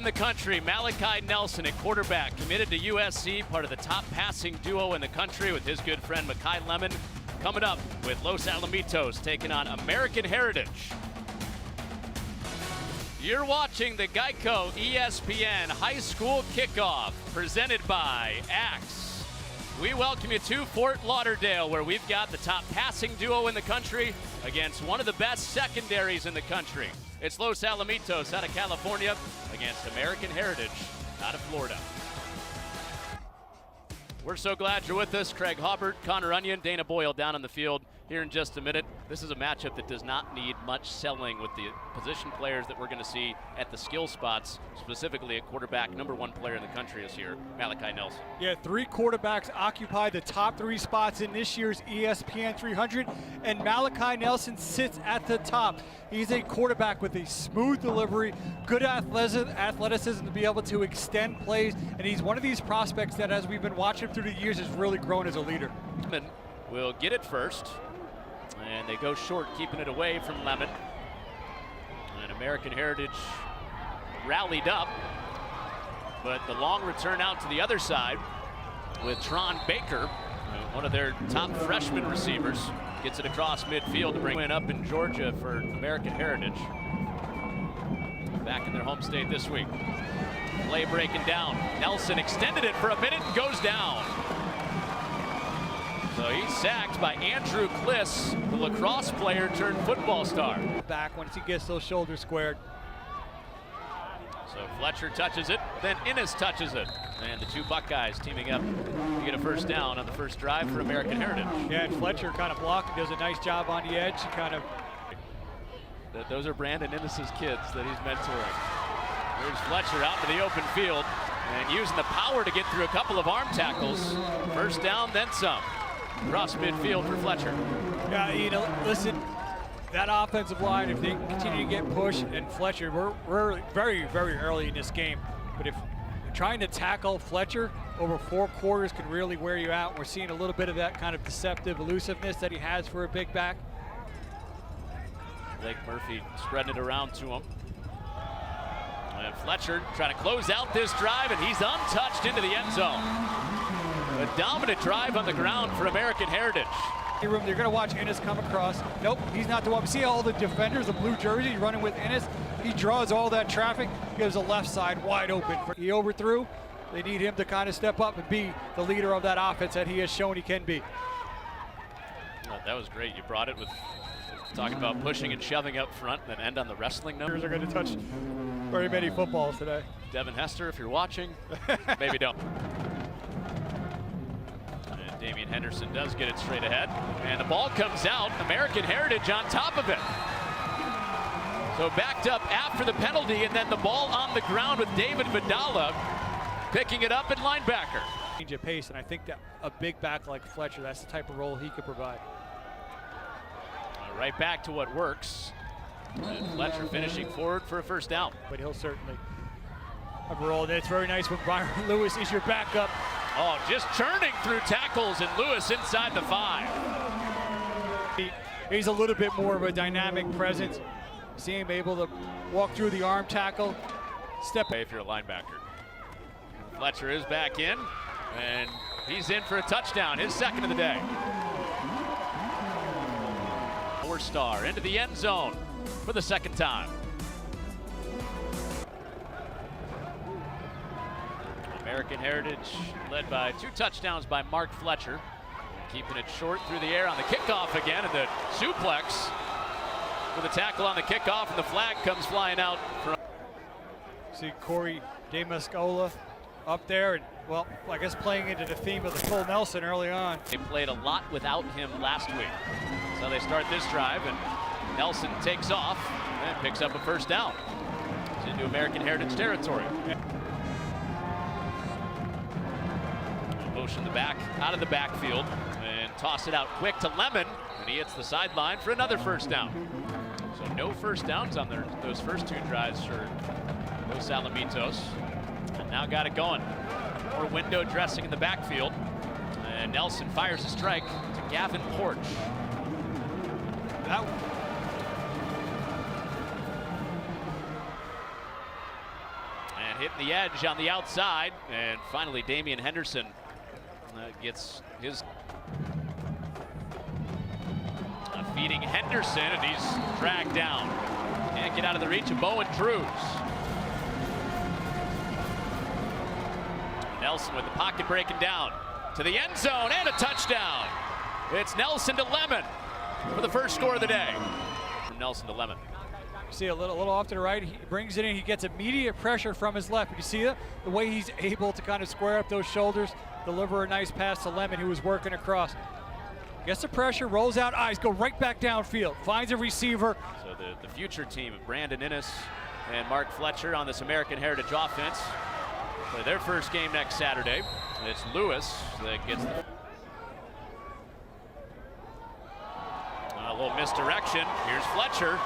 in the country, Malachi Nelson at quarterback, committed to USC, part of the top passing duo in the country with his good friend Makai Lemon. Coming up with Los Alamitos taking on American Heritage. You're watching the Geico ESPN High School Kickoff, presented by Axe. We welcome you to Fort Lauderdale, where we've got the top passing duo in the country against one of the best secondaries in the country. It's Los Alamitos out of California against American Heritage out of Florida. We're so glad you're with us. Craig Haubert, Connor Onion, Dana Boyle down on the field here in just a minute. This is a matchup that does not need much selling with the position players that we're going to see at the skill spots, specifically at quarterback. #1 player in the country is here, Malachi Nelson. Yeah, 3 quarterbacks occupy the top 3 spots in this year's ESPN 300, and Malachi Nelson sits at the top. He's a quarterback with a smooth delivery, good athleticism to be able to extend plays, and he's one of these prospects that, as we've been watching through the years, has really grown as a leader. Lemon will get it first, and they go short, keeping it away from Lemon. And American Heritage rallied up, but the long return out to the other side with Tron Baker, one of their top freshman receivers, gets it across midfield to bring it up in Georgia for American Heritage. Back in their home state this week. Play breaking down. Nelson extended it for a minute and goes down. So he's sacked by Andrew Kliss, the lacrosse player turned football star. Back once he gets those shoulders squared. So Fletcher touches it, then Innes touches it. And the 2 Buckeyes teaming up to get a first down on the first drive for American Heritage. Yeah, and Fletcher kind of blocking, does a nice job on the edge. He kind of... Those are Brandon Innes' kids that he's mentoring. There's Fletcher out to the open field and using the power to get through a couple of arm tackles. First down, then some. Across midfield for Fletcher. Yeah, you know, listen, that offensive line, if they can continue to get pushed, and Fletcher, we're very, very early in this game, but if trying to tackle Fletcher over 4 quarters can really wear you out. We're seeing a little bit of that kind of deceptive elusiveness that he has for a big back. Blake Murphy spreading it around to him. And Fletcher trying to close out this drive, and he's untouched into the end zone. A dominant drive on the ground for American Heritage. They're going to watch Innes come across. Nope, he's not the one. See all the defenders, the blue jersey running with Innes. He draws all that traffic, gives the left side wide open. He overthrew. They need him to kind of step up and be the leader of that offense that he has shown he can be. Well, that was great. You brought it with talking about pushing and shoving up front, then end on the wrestling numbers. Are going to touch very many footballs today. Devin Hester, if you're watching, maybe don't. And Damian Henderson does get it straight ahead, and the ball comes out. American Heritage on top of it. So backed up after the penalty, and then the ball on the ground with David Vidala picking it up at linebacker. Change of pace, and I think that a big back like Fletcher, that's the type of role he could provide. Right back to what works. And Fletcher finishing forward for a first down. But he'll certainly have a role. It's very nice when Byron Lewis is your backup. Oh, just churning through tackles, and Lewis inside the 5. He's a little bit more of a dynamic presence. See him able to walk through the arm tackle, step away if you're a linebacker. Fletcher is back in, and he's in for a touchdown, his second of the day. Star into the end zone for the second time. American Heritage led by 2 touchdowns by Mark Fletcher, keeping it short through the air on the kickoff again, and the suplex with a tackle on the kickoff, and the flag comes flying out. See Corey DeMascola up there, and well, I guess playing into the theme of the full Nelson early on. They played a lot without him last week. So they start this drive, and Nelson takes off and picks up a first down. It's into American Heritage territory. Motion the back out of the backfield and toss it out quick to Lemon, and he hits the sideline for another first down. So no first downs on those first 2 drives for Los Alamitos. And now got it going. More window dressing in the backfield. And Nelson fires a strike to Gavin Porch. That hitting the edge on the outside. And finally, Damian Henderson gets his... feeding Henderson, and he's dragged down. Can't get out of the reach of Bowen Drews. Nelson with the pocket breaking down to the end zone and a touchdown. It's Nelson to Lemon for the first score of the day. From Nelson to Lemon. See a little off to the right, he brings it in, he gets immediate pressure from his left. You see the way he's able to kind of square up those shoulders, deliver a nice pass to Lemon, who was working across. Gets the pressure, rolls out, eyes go right back downfield, finds a receiver. So the future team of Brandon Innes and Mark Fletcher on this American Heritage offense play their first game next Saturday. And it's Lewis that gets the... A little misdirection. Here's Fletcher.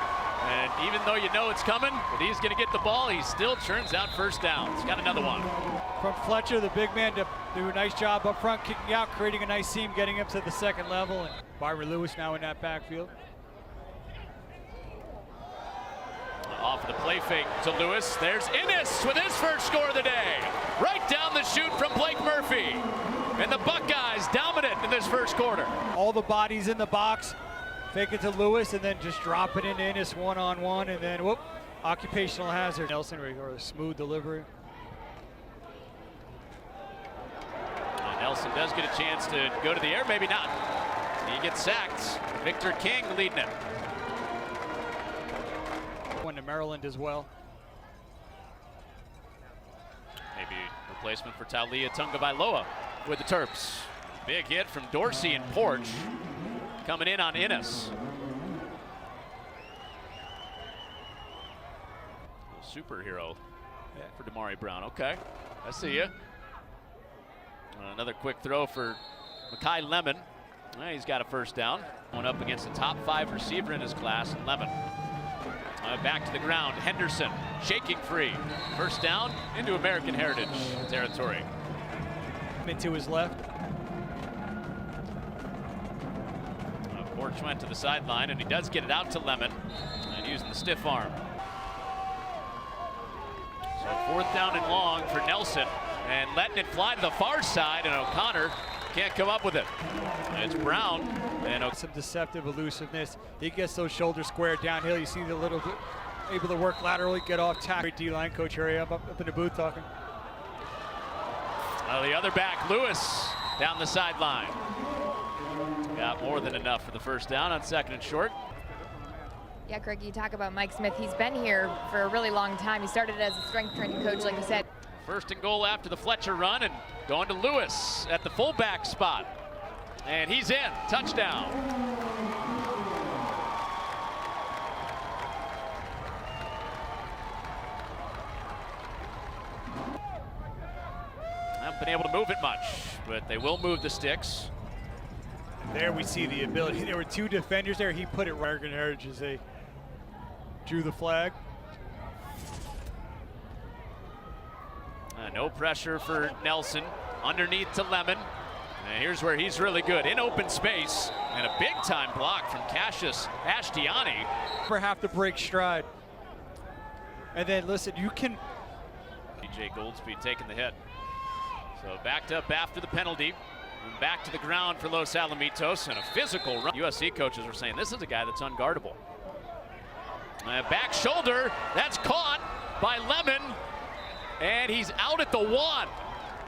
And even though you know it's coming, but he's going to get the ball, he still churns out first down. He's got another one. From Fletcher, the big man, to do a nice job up front, kicking out, creating a nice seam, getting him to the second level. And Byron Lewis now in that backfield. Off of the play fake to Lewis. There's Innes with his first score of the day. Right down the chute from Blake Murphy. And the Buckeyes dominant in this first quarter. All the bodies in the box. Fake it to Lewis and then just drop it into Innes one-on-one, and then whoop, occupational hazard. Nelson, or a smooth delivery. And Nelson does get a chance to go to the air, maybe not. He gets sacked. Victor King leading it. Went to Maryland as well. Maybe replacement for Taulia Tungabailoa with the Terps. Big hit from Dorsey and Porch. Coming in on Innes. Superhero for Damari Brown. Okay, I see you. Another quick throw for Makai Lemon. He's got a first down. Going up against the top 5 receiver in his class, Lemon. Back to the ground, Henderson shaking free. First down into American Heritage territory. Into his left. Porch went to the sideline, and he does get it out to Lemon, and using the stiff arm. So 4th down and long for Nelson, and letting it fly to the far side, and O'Connor can't come up with it. And it's Brown. And some deceptive elusiveness. He gets those shoulders squared downhill. You see the little bit able to work laterally, get off tackle. Great D-line coach here. I'm up in the booth talking. The other back, Lewis, down the sideline. Got more than enough for the first down on 2nd and short. Yeah, Greg, you talk about Mike Smith. He's been here for a really long time. He started as a strength training coach, like you said. 1st and goal after the Fletcher run, and going to Lewis at the fullback spot. And he's in. Touchdown. Haven't been able to move it much, but they will move the sticks. There we see the ability. There were 2 defenders there. He put it right. American Heritage as they drew the flag. No pressure for Nelson. Underneath to Lemon. And here's where he's really good. In open space. And a big-time block from Cassius Ashtiani. For have to break stride. And then, listen, you can... DJ Goldspeed taking the hit. So backed up after the penalty. And back to the ground for Los Alamitos, and a physical run. USC coaches were saying this is a guy that's unguardable. Back shoulder, that's caught by Lemon, and he's out at the 1.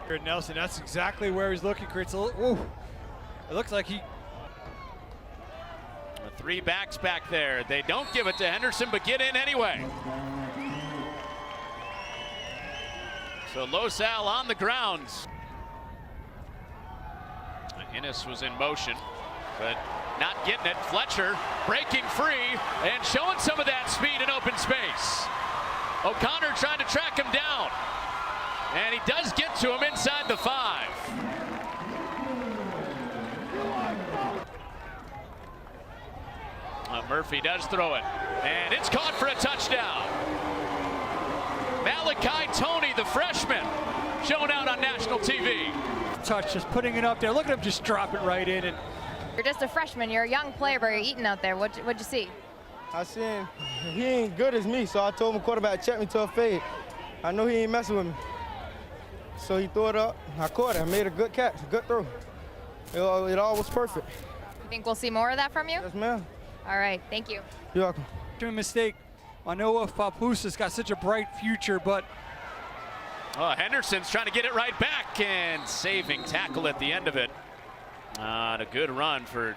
Here, Nelson, that's exactly where he's looking. Creates a little, ooh, it looks like he... 3 backs back there. They don't give it to Henderson, but get in anyway. So Los Al on the ground. Innes was in motion, but not getting it. Fletcher breaking free and showing some of that speed in open space. O'Connor trying to track him down, and he does get to him inside the 5. Murphy does throw it, and it's caught for a touchdown. Malachi Toney, the freshman, shown out on national TV. Touch, just putting it up there. Look at him just drop it right in. And you're just a freshman. You're a young player, but you're eating out there. What'd you see? I seen he ain't good as me, so I told my quarterback check me to a fade. I knew he ain't messing with me. So he threw it up. I caught it. I made a good catch, a good throw. It all was perfect. You think we'll see more of that from you? Yes, ma'am. All right, thank you. You're welcome. Mistake. I know if Papusa's got such a bright future, but Henderson's trying to get it right back and saving tackle at the end of it. A good run for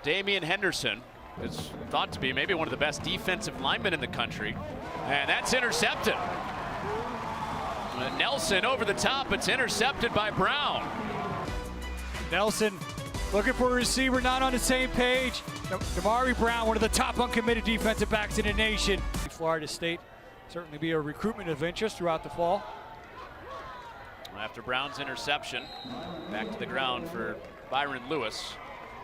Damian Henderson. It's thought to be maybe one of the best defensive linemen in the country. And that's intercepted. Nelson over the top. It's intercepted by Brown. Nelson looking for a receiver, not on the same page. Damari Brown, one of the top uncommitted defensive backs in the nation. Florida State certainly be a recruitment of interest throughout the fall. After Brown's interception, back to the ground for Byron Lewis.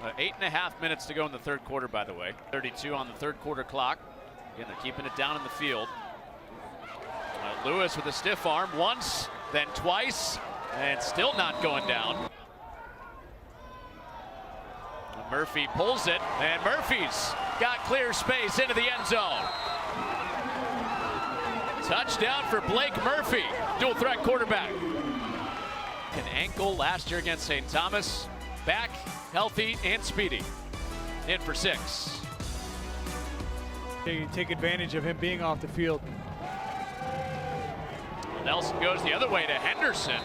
8.5 minutes to go in the third quarter, by the way. 32 on the third quarter clock. Again, they're keeping it down in the field. Lewis with a stiff arm once, then twice, and still not going down. Murphy pulls it, and Murphy's got clear space into the end zone. Touchdown for Blake Murphy, dual threat quarterback. An ankle last year against St. Thomas. Back, healthy, and speedy. In for 6. They take advantage of him being off the field. Nelson goes the other way to Henderson.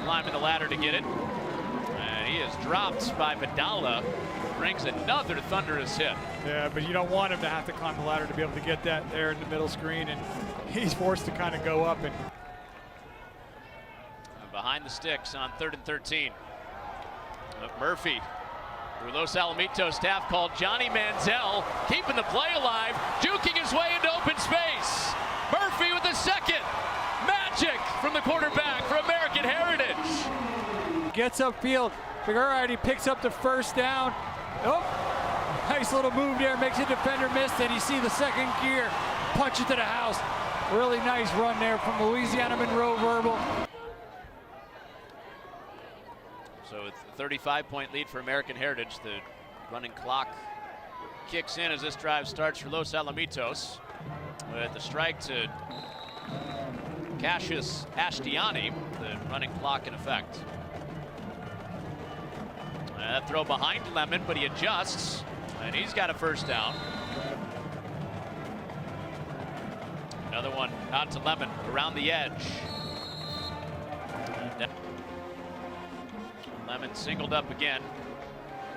Climbing the ladder to get it. And he is dropped by Vidala. Brings another thunderous hit. Yeah, but you don't want him to have to climb the ladder to be able to get that there in the middle screen, and he's forced to kind of go up. And behind the sticks on 3rd and 13. Murphy, through Los Alamitos, staff called Johnny Manziel, keeping the play alive, juking his way into open space. Murphy with the second. Magic from the quarterback for American Heritage. Gets upfield. Figueroa picks up the first down. Oh, nice little move there, makes a defender miss, and you see the second gear punch it to the house. Really nice run there from Louisiana Monroe Verbal. So it's a 35-point lead for American Heritage. The running clock kicks in as this drive starts for Los Alamitos. With the strike to Cassius Ashtiani, the running clock in effect. That throw behind Lemon, but he adjusts, and he's got a first down. Another one out to Lemon, around the edge. Lemon singled up again.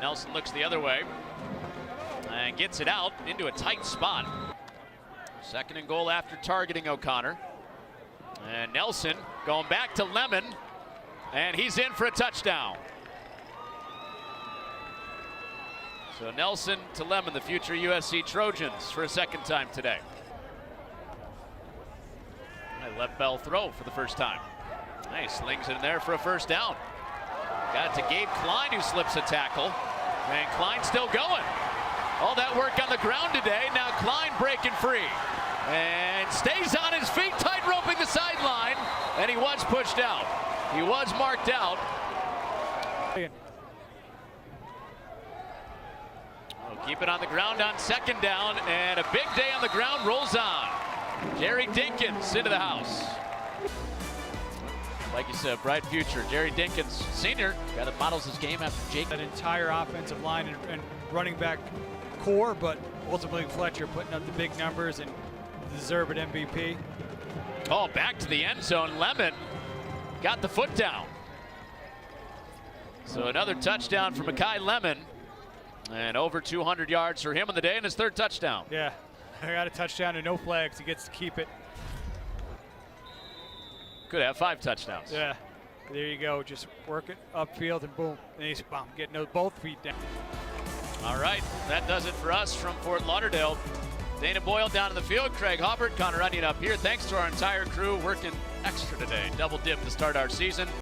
Nelson looks the other way and gets it out into a tight spot. 2nd and goal after targeting O'Connor. And Nelson going back to Lemon, and he's in for a touchdown. So Nelson to Lemon, the future USC Trojans, for a second time today. A left bell throw for the first time. Nice, slings it in there for a first down. Got it to Gabe Klein, who slips a tackle. And Klein still going. All that work on the ground today. Now Klein breaking free. And stays on his feet, tight roping the sideline. And he was pushed out. He was marked out. Keep it on the ground on 2nd down, and a big day on the ground rolls on. Jerry Dinkins into the house. Like you said, bright future. Jerry Dinkins, senior, guy that models his game after Jake. That entire offensive line and running back core, but ultimately Fletcher putting up the big numbers and deserved MVP. Oh, back to the end zone. Lemon got the foot down. So another touchdown for Makai Lemon. And over 200 yards for him on the day and his 3rd touchdown. Yeah, I got a touchdown and no flags. He gets to keep it. Could have 5 touchdowns. Yeah, there you go. Just work it upfield and boom. And he's getting both feet down. All right, that does it for us from Fort Lauderdale. Dana Boyle down in the field, Craig Hubbard, Connor Onion up here. Thanks to our entire crew working extra today. Double dip to start our season.